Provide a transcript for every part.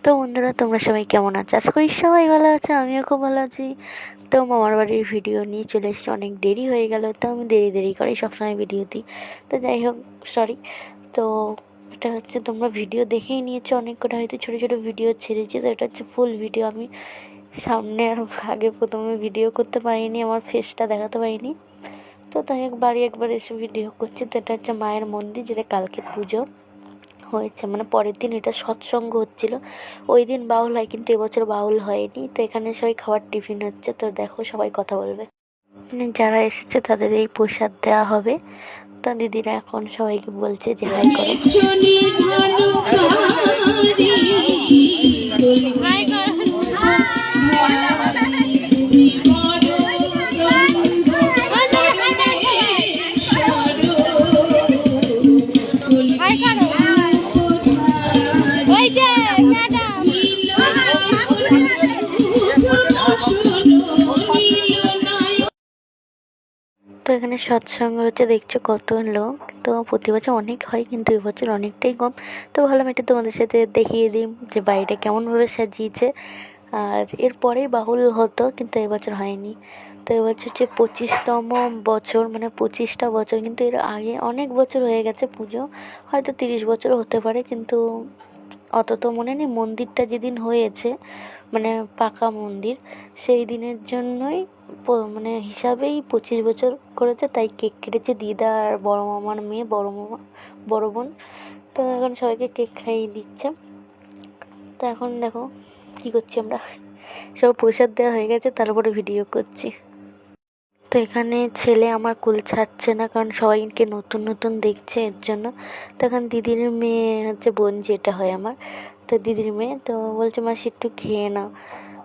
তো বন্ধুরা, তোমরা সবাই কেমন আছো? আশা করি সবাই ভালো আছে, আমিও খুব ভালো আছি। তো মামার বাড়ির ভিডিও নিয়ে চলে এসেছি, অনেক দেরি হয়ে গেল, তো আমি দেরি করে সবসময় ভিডিও দিই। তো যাই হোক, সরি। তো এটা হচ্ছে, তোমরা ভিডিও দেখেই নিয়েছো, অনেক কটা হয়তো ছোটো ছোটো ভিডিও ছেড়েছি, তো এটা হচ্ছে ফুল ভিডিও। আমি সামনে আর আগে প্রথমে ভিডিও করতে পারিনি, আমার ফেসটা দেখাতে পারিনি। তো তাই বাড়ি একবার এসে ভিডিও করছি। তো এটা হচ্ছে মায়ের মন্দির, যেটা কালকে পুজো হয়েছে, মানে পরের দিন এটা সৎসঙ্গ হচ্ছিল। ওই দিন বাউল হয়, কিন্তু এবছর বাউল হয়নি। তো এখানে সবাই খাবার টিফিন হচ্ছে, তো দেখো সবাই কথা বলবে। মানে যারা এসেছে তাদের এই প্রসাদ দেওয়া হবে। তো দিদিরা এখন সবাইকে বলছে যে হাই করো। তো এখানে সৎসঙ্গ হচ্ছে, দেখছো কত লোক। তো প্রতি বছর অনেক হয়, কিন্তু এবছর অনেকটাই কম। তো ভাবলাম এটা তোমাদের সাথে দেখিয়ে দিই যে বাড়িটা কেমনভাবে সাজিয়েছে। আর এরপরেই বাউল হতো, কিন্তু এবছর হয়নি। তো এবছর হচ্ছে 25তম বছর, মানে 25টা বছর। কিন্তু এর আগে অনেক বছর হয়ে গেছে পুজো, হয়তো 30 বছরও হতে পারে, কিন্তু অত তো মনে নেই। মন্দিরটা যেদিন হয়েছে, মানে পাকা মন্দির, সেই দিনের জন্যই মানে হিসাবেই 25 বছর করেছে। তাই কেক কেটেছে দিদা আর বড় মামার মেয়ে, বড় মামা, বড় বোন। তো এখন সবাইকে কেক খাইয়ে দিচ্ছে। তো এখন দেখো কী করছি আমরা, সব প্রসাদ দেওয়া হয়ে গেছে, তারপরে ভিডিও করছি। তো এখানে ছেলে আমার কুল ছাড়ছে না, কারণ সবাইকে নতুন নতুন দেখছে, এর জন্য। তো এখন দিদির মেয়ে হচ্ছে, বোন যেটা হয় আমার, তো দিদির মেয়ে, তো বলছে মাসি একটু খেয়ে নাও।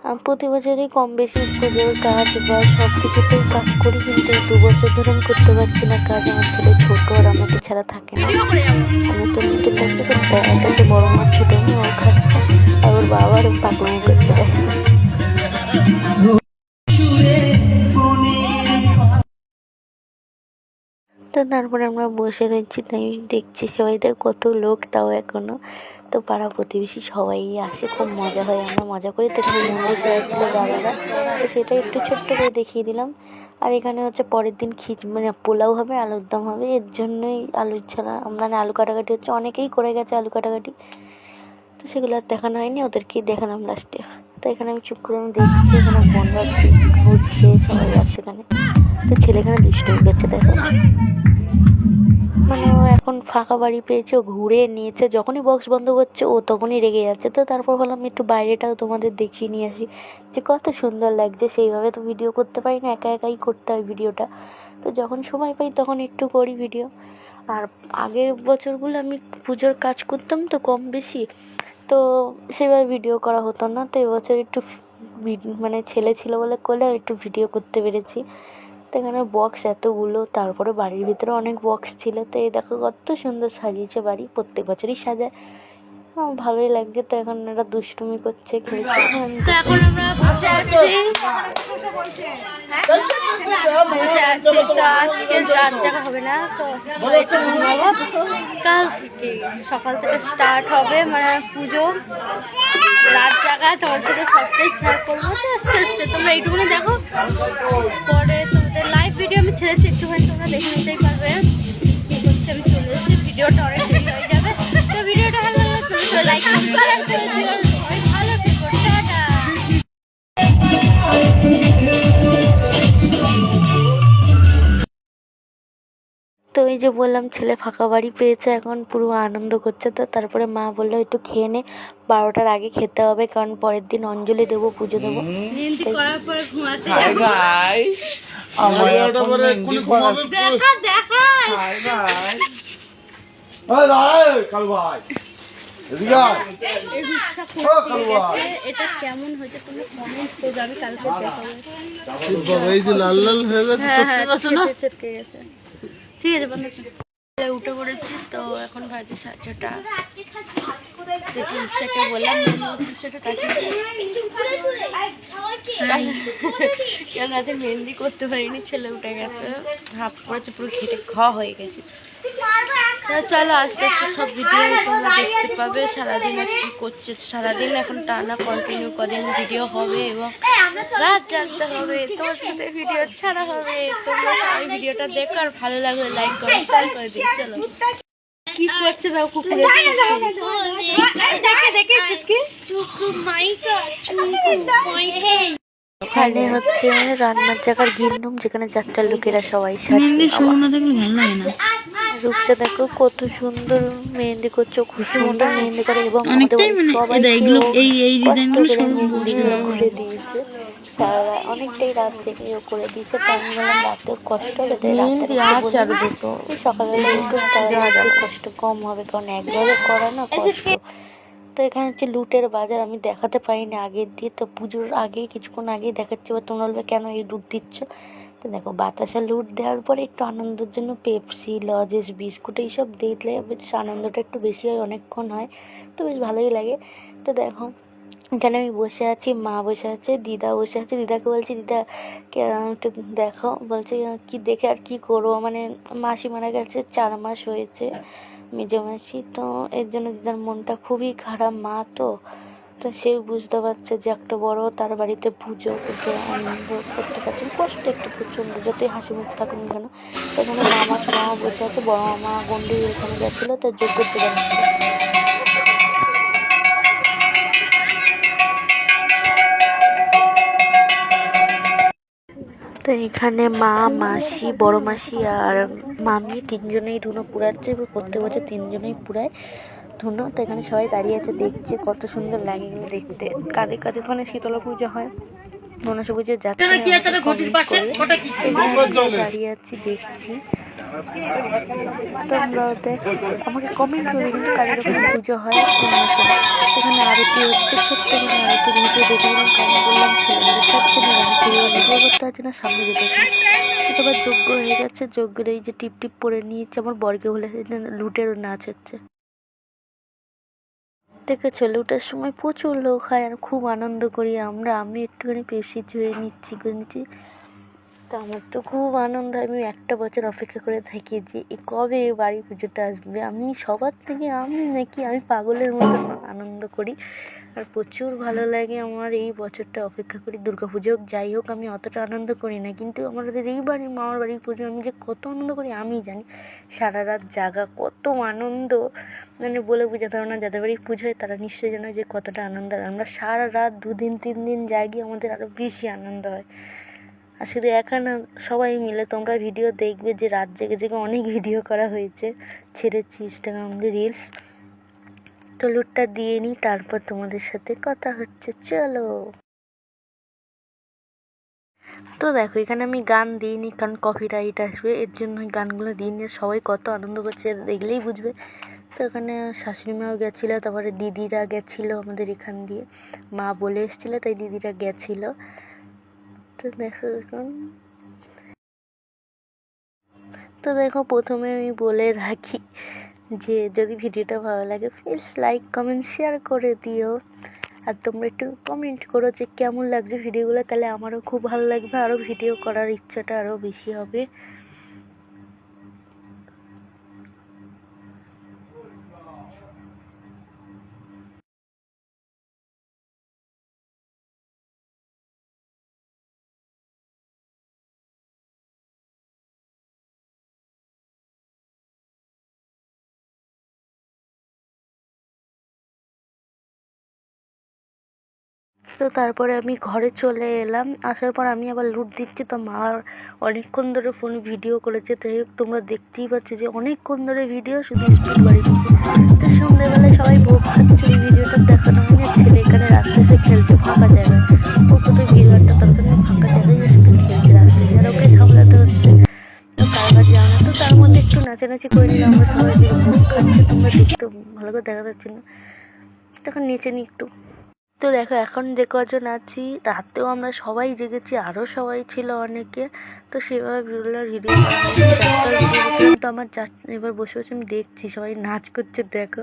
আমি প্রতি বছরই কম বেশি পুজোর কাজ বা সব কিছুতেই কাজ করি, কিন্তু এই 2 বছর ধরে আমি করতে পারছি না কাজ। আমার ছেলে ছোটো, আর আমাকে ছাড়া থাকে না। নতুন নতুন দেখতে করতে একটা হচ্ছে বড় মাছ ছোটো মেয়ে, ও খাচ্ছে, আর ওর বাবার পাগলামি করছে। তো তারপরে আমরা বসে রয়েছি, তাই দেখছি সবাই, দেখ কত লোক তাও এখনও। তো পাড়া প্রতিবেশী সবাই আসে, খুব মজা হয়, আমরা মজা করি। তো এখানে মন্দির সাজাচ্ছিল দাদারা, তো সেটা একটু ছোট্ট করে দেখিয়ে দিলাম। আর এখানে হচ্ছে পরের দিন মানে পোলাও হবে, আলুর দম হবে, এর জন্যই আলুর ছাড়া, মানে আলু কাটাকাটি হচ্ছে, অনেকেই করে গেছে আলু কাটাকাটি। তো সেগুলো আর দেখানো হয়নি, ওদেরকেই দেখালাম লাস্টে। তো এখানে আমি চুপ করে আমি দেখছি, এখানে বোনরা ঘুরছে, সবাই আছে এখানে। তো ছেলে এখানে দুষ্টুমি করছে, দেখো। মানে ও এখন ফাঁকা বাড়ি পেয়েছে, ও ঘুরে নিয়েছে, যখনই বক্স বন্ধ করছে ও তখনই রেগে যাচ্ছে। তো তারপর বললাম একটু বাইরেটাও তোমাদের দেখিয়ে নিয়ে আসি, যে কত সুন্দর লাগছে। সেইভাবে তো ভিডিও করতে পারি না, একা একাই করতে হয় ভিডিওটা। তো যখন সময় পাই তখন একটু করি ভিডিও। আর আগের বছরগুলো আমি পুজোর কাজ করতাম তো কম বেশি, তো সেভাবে ভিডিও করা হতো না। তো এবছর একটু মানে ছেলে ছিল বলে করলে একটু ভিডিও করতে পেরেছি। তো এখানে বক্স এতগুলো, তারপরে বাড়ির ভিতরে অনেক বক্স ছিল। তো এই দেখো কত সুন্দর সাজিয়েছে বাড়ি, প্রত্যেক বছরই সাজায়, ভালোই লাগছে। তো এখন এরা দুষ্টুমি করছে, খেলছে। তো এখন আমরা বসে আছি, আজকে রাত জাগা হবে না, তো কাল থেকে সকাল থেকে স্টার্ট হবে, মানে পুজো রাত জাগা। তোমার সাথে সবটাই শেয়ার করবো, তো আস্তে আস্তে তোমরা এইটুকুনি দেখো। পরে তোমাদের লাইভ ভিডিও আমি ছেড়েছি, একটুখানি তোমরা দেখে নিতেই পারবে কী করছে। আমি চলে এসেছি, ভিডিওটা অনেক দেরি হয়ে যাবে। তো ভিডিওটা ভালো লাগলে লাইক করে দিও, ভালো থেকো, টাটা। তো এই যে বললাম, ছেলে ফাঁকা বাড়ি পেয়েছে, এখন পুরো আনন্দ করছে। তো তারপরে মা বললো একটু খেয়ে নে, 12টার আগে খেতে হবে, কারণ পরের দিন অঞ্জলি দেবো, পুজো দেবো। এটা কেমন হয়েছে তোমরা কমেন্ট করবে, আমি কালকে দেখাবো। এই যে লাল লাল হয়ে গেছে, চটকে গেছে। ঠিক আছে বন্ধু, উঠে পড়েছি। তো এখন বাজে 6:30। রূপসাকে বললাম রূপসাকে রাতে মেহেন্দি করতে পারিনি, ছেলে উঠে গেছে, হাফ পড়েছে, পুরো ঘেটে খাওয়া হয়ে গেছে। চলো আস্তে আস্তে সব ভিডিও তোমরা দেখতে পাবে। সারাদিন আজকে করছে, সারাদিন এখন টানা কন্টিনিউ করেন ভিডিও হবে এবং রাত জাগতে হবে, তোমার সাথে ভিডিও ছাড়া হবে। তোমরা ওই ভিডিওটা দেখো, আর ভালো লাগলে লাইক করে শেয়ার করে দিই। চলো কি করছে দাও কুকুরের ওখানে হচ্ছে রান্নার জায়গার গ্রিন রুম, যেখানে যাত্রার লোকেরা সবাই সাজিয়ে। রূপসা দেখো কত সুন্দর মেহেন্দি করছে, খুব সুন্দর মেহেন্দি করে এবং সবাই কষ্ট করে মেহেন্দিগুলো ঘুরে দিয়েছে। সারা অনেকটাই রাত থেকে করে দিয়েছে, তাই আমি বললাম রাতের কষ্ট হবে, তাই রাতে সকালবেলা একটু কষ্ট কম হবে, কারণ একভাবে করা না কষ্ট। তো এখানে হচ্ছে লুটের বাজার, আমি দেখাতে পারিনি আগের দিয়ে, তো পুজোর আগেই কিছুক্ষণ আগেই দেখাচ্ছি। বা তোমরা বলবে কেন এই লুট দিচ্ছ, তো দেখো বাতাসা লুট দেওয়ার পরে একটু আনন্দের জন্য পেপসি, লজেস, বিস্কুট এইসব দিলে বেশ আনন্দটা একটু বেশি হয়, অনেকক্ষণ হয়, তো বেশ ভালোই লাগে। তো দেখো এখানে আমি বসে আছি, মা বসে আছে, দিদা বসে আছে। দিদাকে বলছি দিদা একটু দেখো, বলছে কি দেখে আর কি করবো, মানে মাসি মারা গেছে, 4 মাস হয়েছে মেজো মাসি, তো এর জন্য দিদার মনটা খুবই খারাপ। মা তো সেও বুঝতে পারছে যে একটা বড় তার বাড়িতে পুজো, কিন্তু আনন্দ করতে পারছে না, কষ্ট একটু প্রচণ্ড, যতই হাসি মুখ থাকুন কেন। এখানে মামা বসে আছে, বড় মামা গন্ডি ওখানে গেছিলো, তার যোগ্য জোগাড় হচ্ছে। তো এখানে মা, মাসি, বড় মাসি আর মামি 3জনেই ধুনো পুরাচ্ছে, প্রত্যেক বছর 3জনেই পুরায় ধুনো। তো এখানে সবাই দাঁড়িয়ে আছে, দেখছে কত সুন্দর লাগে এগুলো দেখতে। কাদের কাদের ওখানে শীতলা পুজো হয়, মনসা পুজোর যাত্রা দাঁড়িয়ে আছি, দেখছি। তোমরাও দেখো, আমাকে কমেন্ট করবে কিন্তু কাদের ওখানে পুজো হয় কোন মাসে। এখানে আরতি হচ্ছে, ছোট্ট করে আরতি ভিডিও দেখে দিলাম, কারণ বললাম ছেলেমেয়েদের সবচেয়ে নিলাম, সেগুলো ভিডিও করতে হচ্ছে না, সামনে যেতে হচ্ছে না। তারপর যজ্ঞ হয়ে গেছে, যজ্ঞের এই যে টিপ টিপ পরে নিয়েছে আমার বর্গে হলে, লুটেরও নাচ হচ্ছে দেখেছো। লুটের সময় প্রচুর লোক হয় আর খুব আনন্দ করি আমরা। আমি একটুখানি পেপসি চুয়ে নিচ্ছি করে নিচ্ছি, তো আমার তো খুব আনন্দ হয়। আমি একটা বছর অপেক্ষা করে থাকি যে কবে বাড়ি পুজোটা আসবে। আমি সবার থেকে আমি পাগলের মতো আনন্দ করি, আর প্রচুর ভালো লাগে আমার। এই বছরটা অপেক্ষা করি, দুর্গা পুজো হোক যাই হোক, আমি অতটা আনন্দ করি না, কিন্তু আমাদের এই বাড়ির মামার বাড়ির পুজো আমি যে কত আনন্দ করি আমি জানি। সারা রাত জাগা, কত আনন্দ, মানে বলে বোঝাতে পারবো না। যাদের বাড়ির পুজো হয় তারা নিশ্চয়ই জানো যে কতটা আনন্দ। আর আমরা সারা রাত 2 দিন 3 দিন জাগি, আমাদের আরও বেশি আনন্দ হয়। আর শুধু একা না, সবাই মিলে তোমরা ভিডিও দেখবে যে রাত জেগে জেগে অনেক ভিডিও করা হয়েছে, ছেড়েছি ইনস্টাগ্রামে রিলস। তো লুটটা দিয়ে নিই, তারপর তোমাদের সাথে কথা হচ্ছে, চলো। তো দেখো এখানে আমি গান দিইনি, কারণ কপিরাইট আসবে, এর জন্য গানগুলো দিয়ে নিয়ে সবাই কত আনন্দ করছে দেখলেই বুঝবে। তো এখানে শাশুড়ি মাও গেছিলো, তারপরে দিদিরা গেছিলো আমাদের এখান দিয়ে, মা বলে এসেছিলো তাই দিদিরা গেছিলো। তো দেখো এখন, তো দেখো প্রথমে আমি বলে রাখি যে যদি ভিডিওটা ভালো লাগে প্লিজ লাইক কমেন্ট শেয়ার করে দিও, আর তোমরা একটু কমেন্ট করো যে কেমন লাগছে ভিডিওগুলো, তাহলে আমারও খুব ভালো লাগবে, আরও ভিডিও করার ইচ্ছাটা আরও বেশি হবে। তো তারপরে আমি ঘরে চলে এলাম, আসার পর আমি আবার লুট দিচ্ছি। তো মা অনেকক্ষণ ধরে ফোন ভিডিও করেছে, তো তোমরা দেখতেই পাচ্ছ যে অনেকক্ষণ ধরে ভিডিও শুধু স্পিড বাড়িয়ে দিচ্ছে। তো সন্ধ্যেবেলায় সবাই ভোগ খাচ্ছে, ওই ভিডিওটা দেখানো হয়নি। আর ছেলে এখানে রাস্তায় এসে খেলছে ফাঁকা জায়গায়, ও কোথায় ভিড়ভাড়টা দরকার নেই, ফাঁকা জায়গায় এসে খেলছে রাস্তায়, আর ওকে সামলাতে হচ্ছে। তো কারবার যাও না, তো তার মধ্যে একটু নাচানাচি করে নিলাম আমরা সবাই, যে ভোগ খাচ্ছে, তোমরা দেখতে ভালো করে দেখা যাচ্ছে না, তখন নেচে নি একটু। তো দেখো এখন যে কজন আছি, রাতেও আমরা সবাই জেগেছি, আরও সবাই ছিল অনেকে, তো সেভাবে ভিডিও তো আমার এবার বসে বসে আমি দেখছি সবাই নাচ করছে দেখো।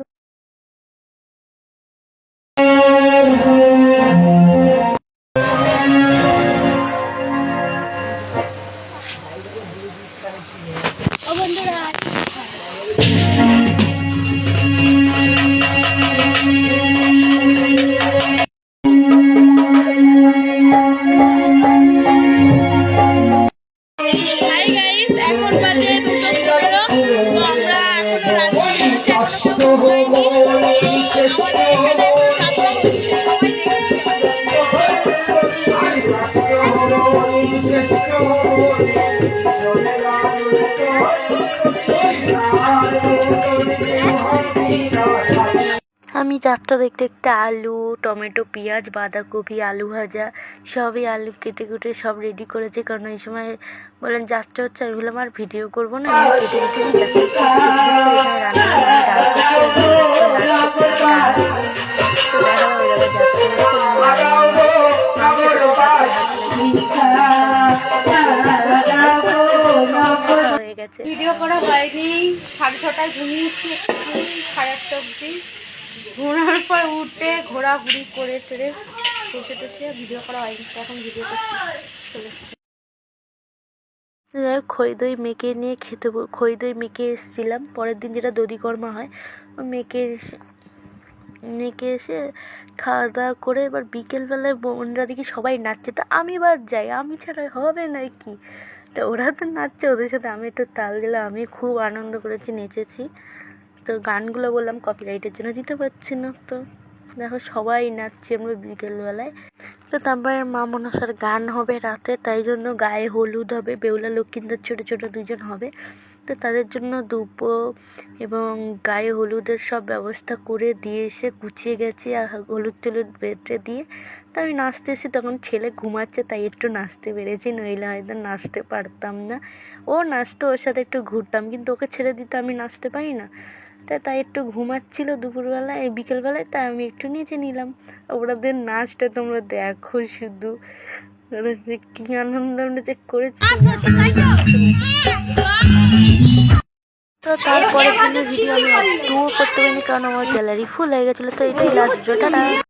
আমি যাত্রা দেখতে দেখতে আলু, টমেটো, পেঁয়াজ, বাঁধাকপি, আলু ভাজা সবই আলু কেটে কুটে সব রেডি করেছি, কারণ এই সময় বললেন যাত্রা হচ্ছে। আমি বললাম আর ভিডিও করবো না, আমি কেটে কুটে হয়ে গেছে। ভিডিও করা হয়নি, 6:30টায় ঘুমিয়েছি, 8:30 অবধি ঘোরার পর উঠে ঘোরাঘুরি করে টেরে বসে টসে ভিডিও করা হয়নি, এখন ভিডিও করছি। খই দই মেখে নিয়ে খই দই মেখে এসেছিলাম। পরের দিন যেটা দধিকর্মা হয়, মেখে এসে খাওয়া দাওয়া করে এবার বিকেলবেলায় বোনরা দেখি সবাই নাচছে, তা আমি বাদ যাই, আমি ছাড়া হবে নাকি? তো ওরা তো নাচছে, ওদের সাথে আমি একটু তাল দিলাম। আমি খুব আনন্দ করেছি, নেচেছি। তো গানগুলো বললাম কপিরাইটের জন্য দিতে পারছি না, তো দেখো সবাই নাচছে আমরা বিকেলবেলায়। তো তারপরে মা মনসার গান হবে রাতে, তাই জন্য গায়ে হলুদ হবে, বেহুলা লক্ষ্মীদের ছোটো ছোটো দুজন হবে। তো তাদের জন্য ধূপো এবং গায়ে হলুদের সব ব্যবস্থা করে দিয়ে এসে গুছিয়ে গেছি, আর হলুদ টলুদ বেটে দিয়ে তো আমি নাচতে এসেছি। তখন ছেলে ঘুমাচ্ছে, তাই একটু নাচতে পেরেছি, নইলে হয়তো নাচতে পারতাম না। ও নাচতো, ওর সাথে একটু ঘুরতাম, কিন্তু ওকে ছেড়ে দিতে আমি নাচতে পারি না। তাই একটু ঘুমাচ্ছিল দুপুরবেলায়, বিকেলবেলায়, তাই আমি একটু নিচে নিলাম। ওদের নাচটা তোমরা দেখো শুধু, কি আনন্দ আমরা যে করেছি। তো তারপরে ভিডিও আমি একটুও করতে পারিনি, কারণ আমার গ্যালারি ফুল হয়ে গেছিলো। তো এটাই লাস্ট ভিডিওটা।